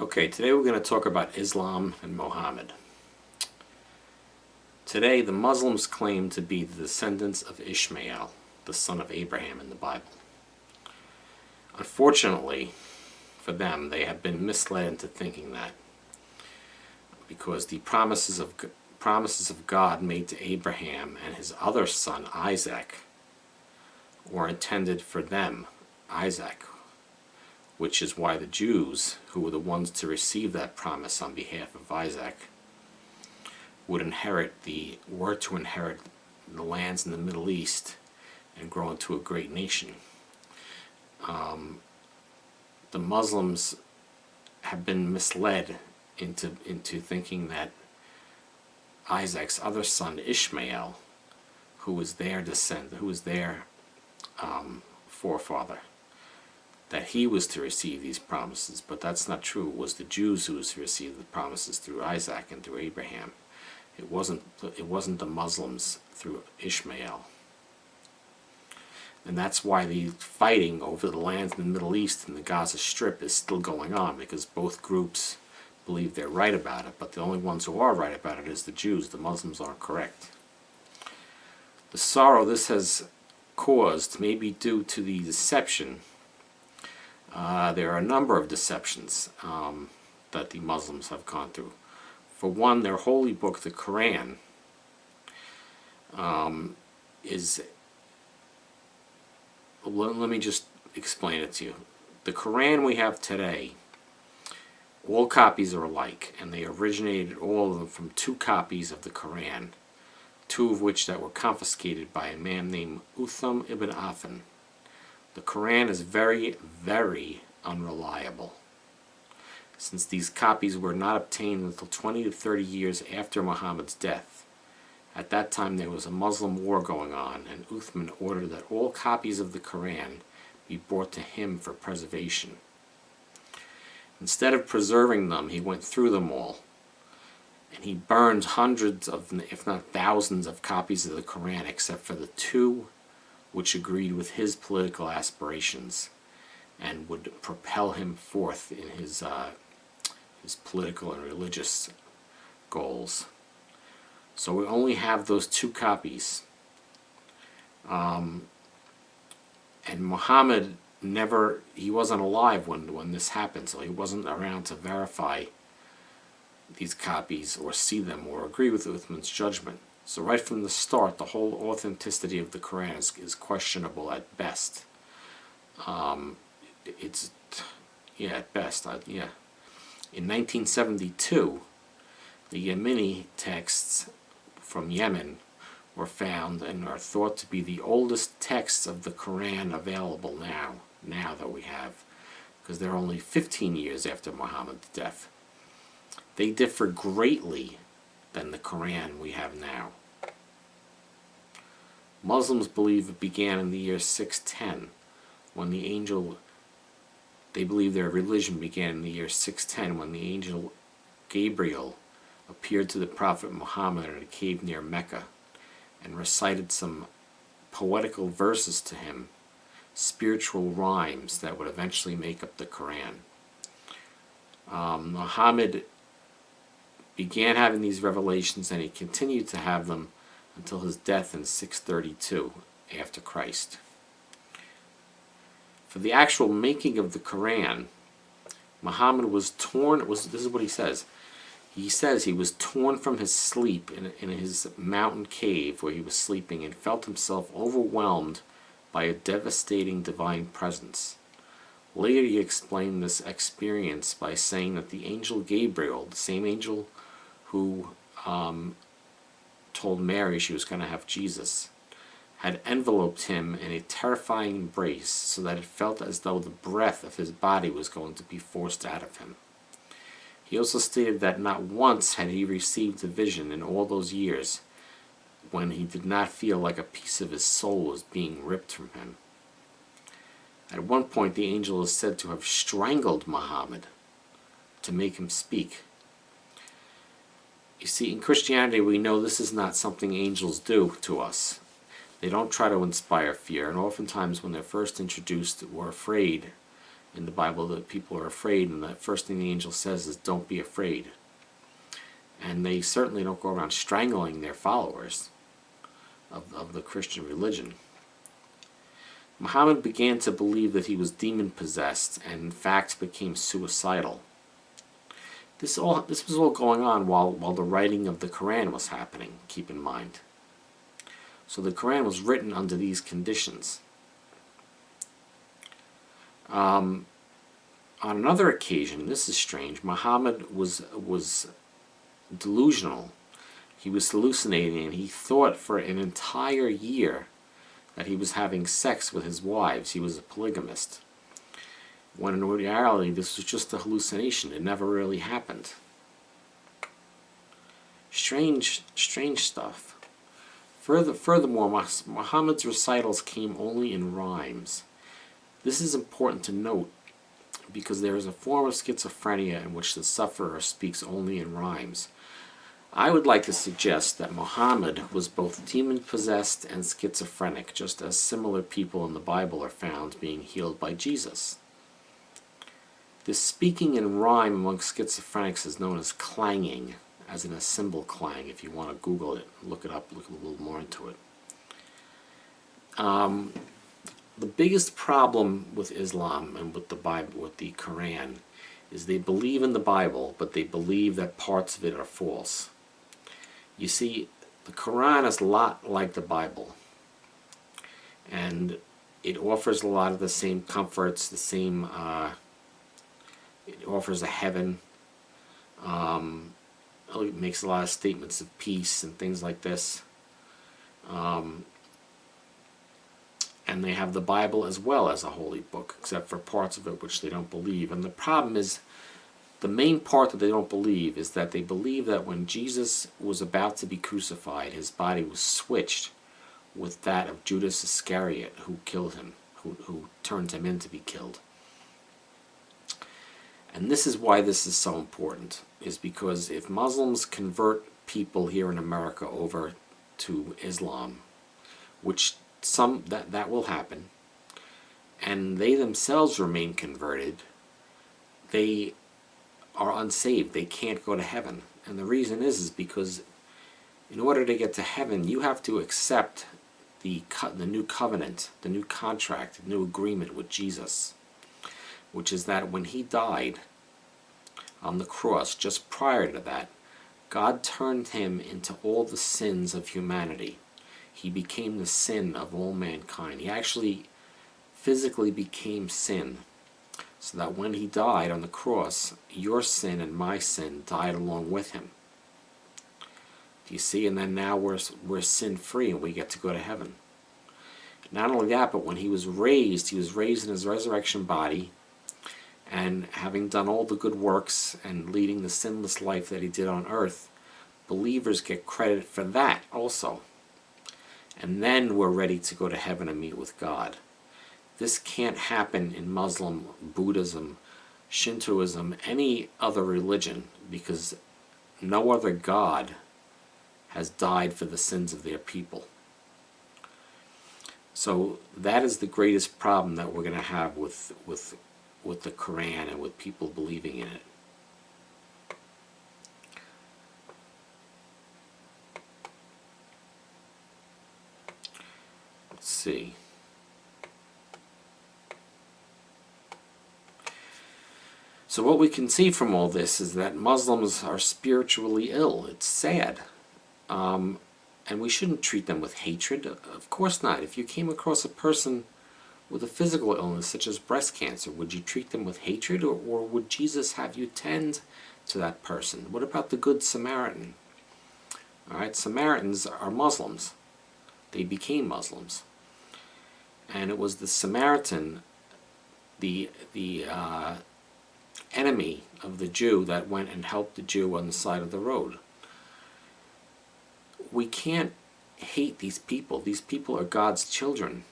Okay, today we're going to talk about Islam and Muhammad. Today, the Muslims claim to be the descendants of Ishmael, the son of Abraham in the Bible. Unfortunately, for them, they have been misled into thinking that, because the promises of God made to Abraham and his other son, Isaac, were intended for them, Isaac, which is why the Jews, who were the ones to receive that promise on behalf of Isaac, were to inherit the lands in the Middle East and grow into a great nation. The Muslims have been misled into thinking that Isaac's other son, Ishmael, who was their forefather, that he was to receive these promises, but that's not true. It was the Jews who was to receive the promises through Isaac and through Abraham. It wasn't the Muslims through Ishmael. And that's why the fighting over the lands in the Middle East and the Gaza Strip is still going on, because both groups believe they're right about it, but the only ones who are right about it is the Jews. The Muslims aren't correct. The sorrow this has caused may be due to the deception. There are a number of deceptions that the Muslims have gone through. For one, their holy book, the Koran, is... Let me just explain it to you. The Koran we have today, all copies are alike, and they originated, all of them, from two copies of the Koran, two of which that were confiscated by a man named Uthman ibn Affan. The Koran is very, very unreliable, since these copies were not obtained until 20 to 30 years after Muhammad's death. At that time there was a Muslim war going on, and Uthman ordered that all copies of the Koran be brought to him for preservation. Instead of preserving them, he went through them all, and he burned hundreds of, if not thousands, of copies of the Koran, except for the two which agreed with his political aspirations and would propel him forth in his political and religious goals. So we only have those two copies. And Muhammad he wasn't alive when this happened, so he wasn't around to verify these copies or see them or agree with Uthman's judgment. So right from the start, the whole authenticity of the Quran is questionable at best. At best. In 1972, the Yemeni texts from Yemen were found and are thought to be the oldest texts of the Quran available now that we have, because they're only 15 years after Muhammad's death. They differ greatly than the Quran we have now. Muslims believe it began in the year 610, when they believe their religion began in the year 610, when the angel Gabriel appeared to the Prophet Muhammad in a cave near Mecca and recited some poetical verses to him, spiritual rhymes that would eventually make up the Quran. Muhammad began having these revelations, and he continued to have them until his death in 632 after Christ. For the actual making of the Quran, Muhammad was torn. This is what he says. He says he was torn from his sleep in his mountain cave where he was sleeping, and felt himself overwhelmed by a devastating divine presence. Later he explained this experience by saying that the angel Gabriel, the same angel who told Mary she was going to have Jesus, had enveloped him in a terrifying embrace, so that it felt as though the breath of his body was going to be forced out of him. He also stated that not once had he received a vision in all those years when he did not feel like a piece of his soul was being ripped from him. At one point, the angel is said to have strangled Muhammad to make him speak. You see, in Christianity, we know this is not something angels do to us. They don't try to inspire fear, and oftentimes when they're first introduced, we're afraid in the Bible that people are afraid, and the first thing the angel says is, don't be afraid. And they certainly don't go around strangling their followers of the Christian religion. Muhammad began to believe that he was demon-possessed, and in fact became suicidal. This was all going on while the writing of the Koran was happening, keep in mind. So the Koran was written under these conditions. On another occasion, this is strange, Muhammad was delusional. He was hallucinating, and he thought for an entire year that he was having sex with his wives. He was a polygamist. When in reality, this was just a hallucination. It never really happened. Strange stuff. Furthermore, Muhammad's recitals came only in rhymes. This is important to note because there is a form of schizophrenia in which the sufferer speaks only in rhymes. I would like to suggest that Muhammad was both demon-possessed and schizophrenic, just as similar people in the Bible are found being healed by Jesus. This speaking in rhyme among schizophrenics is known as clanging, as in a cymbal clang. If you want to Google it, look it up, look a little more into it. The biggest problem with Islam and with the Bible, with the Quran, is they believe in the Bible, but they believe that parts of it are false. You see, the Quran is a lot like the Bible, and it offers a lot of the same comforts, the same, it offers a heaven, it makes a lot of statements of peace and things like this. And they have the Bible as well as a holy book, except for parts of it which they don't believe. And the problem is, the main part that they don't believe is that they believe that when Jesus was about to be crucified, his body was switched with that of Judas Iscariot, who killed him, who turned him in to be killed. And this is why this is so important, is because if Muslims convert people here in America over to Islam, which that will happen, and they themselves remain converted, they are unsaved. They can't go to heaven. And the reason is because in order to get to heaven, you have to accept the new covenant, the new contract, the new agreement with Jesus, which is that when he died on the cross, just prior to that, God turned him into all the sins of humanity. He became the sin of all mankind. He actually physically became sin, so that when he died on the cross, your sin and my sin died along with him. Do you see? And then now we're sin-free and we get to go to heaven. Not only that, but when he was raised in his resurrection body, and having done all the good works and leading the sinless life that he did on earth, believers get credit for that also. And then we're ready to go to heaven and meet with God. This can't happen in Muslim, Buddhism, Shintoism, any other religion, because no other God has died for the sins of their people. So that is the greatest problem that we're going to have with the Quran and with people believing in it. Let's see. So what we can see from all this is that Muslims are spiritually ill. It's sad. And we shouldn't treat them with hatred. Of course not. If you came across a person with a physical illness such as breast cancer, would you treat them with hatred, or would Jesus have you tend to that person? What about the Good Samaritan? All right, Samaritans are Muslims. They became Muslims. And it was the Samaritan, the enemy of the Jew, that went and helped the Jew on the side of the road. We can't hate these people. These people are God's children.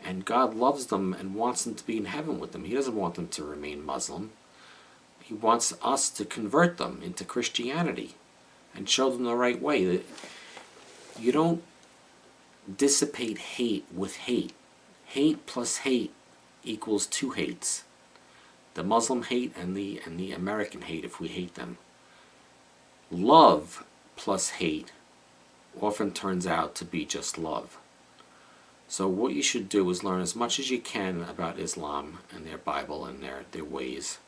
And God loves them and wants them to be in heaven with them. He doesn't want them to remain Muslim. He wants us to convert them into Christianity and show them the right way. You don't dissipate hate with hate. Hate plus hate equals two hates. the Muslim hate and the American hate if we hate them. Love plus hate often turns out to be just love. So what you should do is learn as much as you can about Islam and their Bible and their ways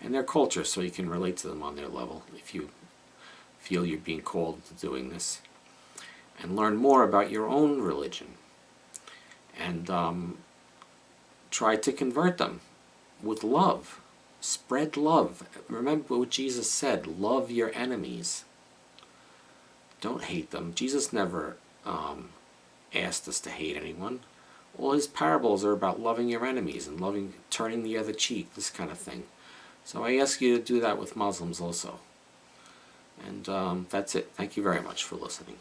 and their culture, so you can relate to them on their level if you feel you're being called to doing this. And learn more about your own religion. And try to convert them with love. Spread love. Remember what Jesus said, love your enemies. Don't hate them. Jesus never asked us to hate anyone. All his parables are about loving your enemies and turning the other cheek, this kind of thing. So I ask you to do that with Muslims also. And that's it. Thank you very much for listening.